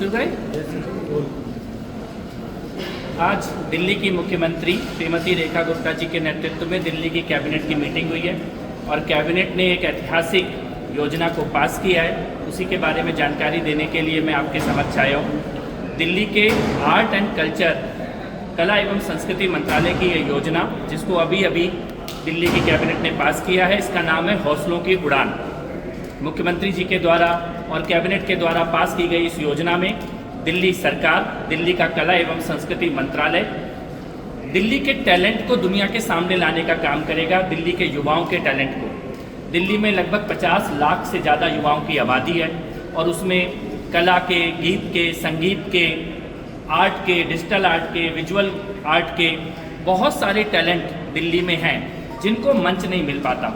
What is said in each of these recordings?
शुरू करें। आज दिल्ली की मुख्यमंत्री श्रीमती रेखा गुप्ता जी के नेतृत्व में दिल्ली की कैबिनेट की मीटिंग हुई है और कैबिनेट ने एक ऐतिहासिक योजना को पास किया है। उसी के बारे में जानकारी देने के लिए मैं आपके समक्ष आया हूँ। दिल्ली के आर्ट एंड कल्चर, कला एवं संस्कृति मंत्रालय की ये योजना, जिसको अभी अभी दिल्ली की कैबिनेट ने पास किया है, इसका नाम है हौसलों की उड़ान। मुख्यमंत्री जी के द्वारा और कैबिनेट के द्वारा पास की गई इस योजना में दिल्ली सरकार, दिल्ली का कला एवं संस्कृति मंत्रालय दिल्ली के टैलेंट को दुनिया के सामने लाने का काम करेगा। दिल्ली के युवाओं के टैलेंट को, दिल्ली में लगभग 50 लाख से ज़्यादा युवाओं की आबादी है और उसमें कला के, गीत के, संगीत के, आर्ट के, डिजिटल आर्ट के, विजुअल आर्ट के बहुत सारे टैलेंट दिल्ली में हैं जिनको मंच नहीं मिल पाता।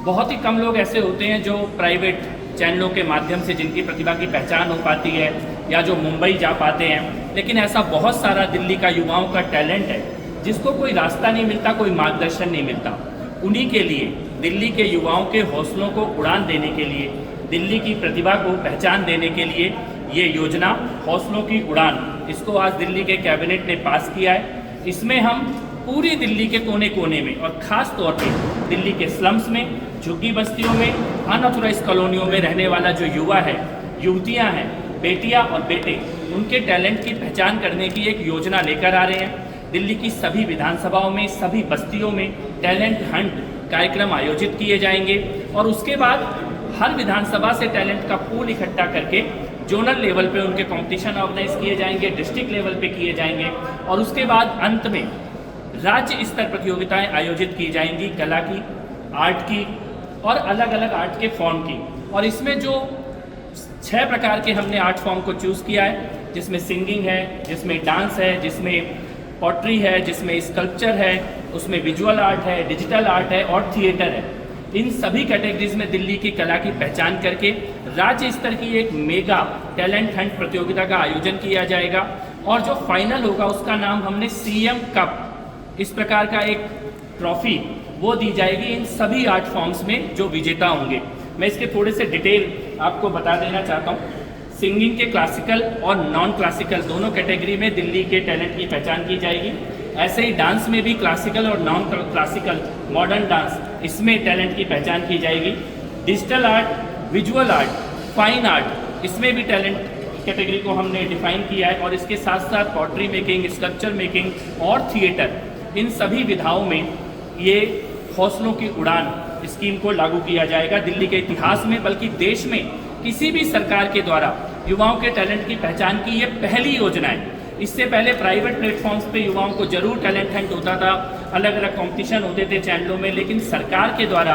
बहुत ही कम लोग ऐसे होते हैं जो प्राइवेट चैनलों के माध्यम से जिनकी प्रतिभा की पहचान हो पाती है या जो मुंबई जा पाते हैं, लेकिन ऐसा बहुत सारा दिल्ली का युवाओं का टैलेंट है जिसको कोई रास्ता नहीं मिलता, कोई मार्गदर्शन नहीं मिलता। उन्हीं के लिए, दिल्ली के युवाओं के हौसलों को उड़ान देने के लिए, दिल्ली की प्रतिभा को पहचान देने के लिए ये योजना हौसलों की उड़ान, इसको आज दिल्ली के कैबिनेट ने पास किया है। इसमें हम पूरी दिल्ली के कोने कोने में और ख़ास तौर पे दिल्ली के स्लम्स में, झुग्गी बस्तियों में, अनऑथोराइज्ड कॉलोनियों में रहने वाला जो युवा है, युवतियाँ हैं, बेटियाँ और बेटे, उनके टैलेंट की पहचान करने की एक योजना लेकर आ रहे हैं। दिल्ली की सभी विधानसभाओं में, सभी बस्तियों में टैलेंट हंट कार्यक्रम आयोजित किए जाएंगे और उसके बाद हर विधानसभा से टैलेंट का पूल इकट्ठा करके जोनल लेवल पे उनके कंपटीशन ऑर्गेनाइज किए जाएंगे, डिस्ट्रिक्ट लेवल पे किए जाएंगे और उसके बाद अंत में राज्य स्तर प्रतियोगिताएं आयोजित की जाएंगी, कला की, आर्ट की और अलग अलग आर्ट के फॉर्म की। और इसमें जो 6 प्रकार के हमने आर्ट फॉर्म को चूज़ किया है, जिसमें सिंगिंग है, जिसमें डांस है, जिसमें पॉटरी है, जिसमें स्कल्पचर है, उसमें विजुअल आर्ट है, डिजिटल आर्ट है और थिएटर है। इन सभी कैटेगरीज में दिल्ली की कला की पहचान करके राज्य स्तर की एक मेगा टैलेंट हंट प्रतियोगिता का आयोजन किया जाएगा और जो फाइनल होगा उसका नाम हमने सीएम कप, इस प्रकार का एक ट्रॉफी वो दी जाएगी इन सभी आर्ट फॉर्म्स में जो विजेता होंगे। मैं इसके थोड़े से डिटेल आपको बता देना चाहता हूँ। सिंगिंग के क्लासिकल और नॉन क्लासिकल दोनों कैटेगरी में दिल्ली के टैलेंट की पहचान की जाएगी। ऐसे ही डांस में भी क्लासिकल और नॉन क्लासिकल, मॉडर्न डांस, इसमें टैलेंट की पहचान की जाएगी। Digital art, visual art, fine art, इसमें भी टैलेंट कैटेगरी को हमने डिफाइन किया है और इसके साथ साथ पॉटरी मेकिंग, स्कल्पचर मेकिंग और थिएटर, इन सभी विधाओं में ये हौसलों की उड़ान स्कीम को लागू किया जाएगा। दिल्ली के इतिहास में, बल्कि देश में किसी भी सरकार के द्वारा युवाओं के टैलेंट की पहचान की ये पहली योजना है। इससे पहले प्राइवेट प्लेटफॉर्म्स पे युवाओं को जरूर टैलेंट हंट होता था, अलग अलग कंपटीशन होते थे चैनलों में, लेकिन सरकार के द्वारा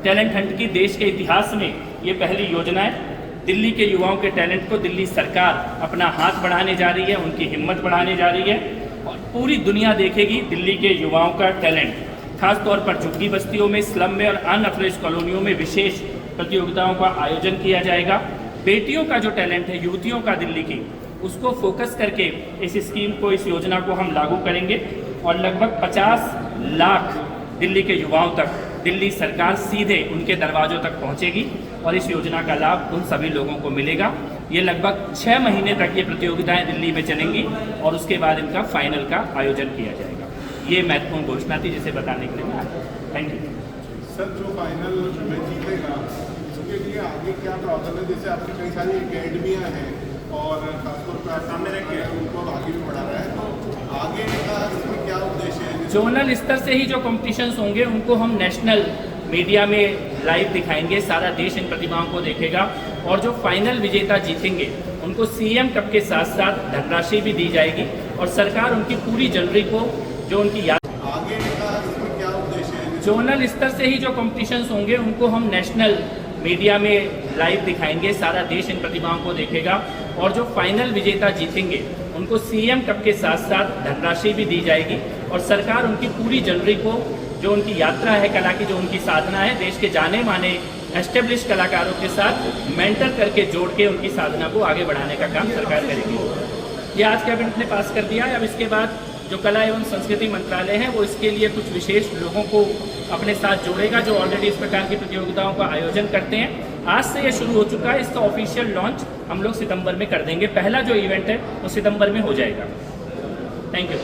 टैलेंट हंट की देश के इतिहास में ये पहली योजना है। दिल्ली के युवाओं के टैलेंट को दिल्ली सरकार अपना हाथ बढ़ाने जा रही है, उनकी हिम्मत बढ़ाने जा रही है और पूरी दुनिया देखेगी दिल्ली के युवाओं का टैलेंट। खास तौर पर झुग्गी बस्तियों में, स्लम में और अनऑथोराइज्ड कॉलोनियों में विशेष प्रतियोगिताओं का आयोजन किया जाएगा। बेटियों का जो टैलेंट है, युवतियों का दिल्ली की, उसको फोकस करके इस स्कीम को, इस योजना को हम लागू करेंगे और लगभग 50 लाख दिल्ली के युवाओं तक दिल्ली सरकार सीधे उनके दरवाजों तक पहुंचेगी और इस योजना का लाभ उन सभी लोगों को मिलेगा। ये लगभग 6 महीने तक ये प्रतियोगिताएं दिल्ली में चलेंगी और उसके बाद इनका फाइनल का आयोजन किया जाएगा। ये महत्वपूर्ण घोषणा थी जिसे बताने के लिए मैं आया। Thank you sir. जो फाइनल में जीतेगा उसके लिए आगे क्या प्रावधान है? जैसे आपकी कई सारी अकेडमियाँ हैं और खासतौर पर सामने रख के उनको आगे भी बढ़ा रहा है, तो आगे का इसमें क्या उद्देश्य है? जोनल स्तर से ही जो कॉम्पिटिशन्स होंगे उनको हम नेशनल मीडिया में लाइव दिखाएंगे, सारा देश इन प्रतिभाओं को देखेगा और जो फाइनल विजेता जीतेंगे उनको सीएम कप के साथ साथ धनराशि भी दी जाएगी और सरकार उनकी पूरी जनवरी को जो उनकी याद आगे का इसमें क्या उद्देश्य है? जोनल स्तर से ही जो कॉम्पिटिशन्स होंगे उनको हम नेशनल मीडिया में लाइव दिखाएंगे, सारा देश इन प्रतिभाओं को देखेगा और जो फाइनल विजेता जीतेंगे उनको सीएम कप के साथ साथ धनराशि भी दी जाएगी और सरकार उनकी पूरी जनवरी को जो उनकी यात्रा है, कला की जो उनकी साधना है, देश के जाने माने एस्टेब्लिश कलाकारों के साथ मेंटर करके जोड़ के उनकी साधना को आगे बढ़ाने का काम सरकार करेगी। ये आज कैबिनेट ने पास कर दिया है। अब इसके बाद जो कला एवं संस्कृति मंत्रालय है वो इसके लिए कुछ विशेष लोगों को अपने साथ जोड़ेगा जो ऑलरेडी इस प्रकार की प्रतियोगिताओं का आयोजन करते हैं। आज से ये शुरू हो चुका है। इसका ऑफिशियल लॉन्च हम लोग सितंबर में कर देंगे। पहला जो इवेंट है वो सितंबर में हो जाएगा। Thank you.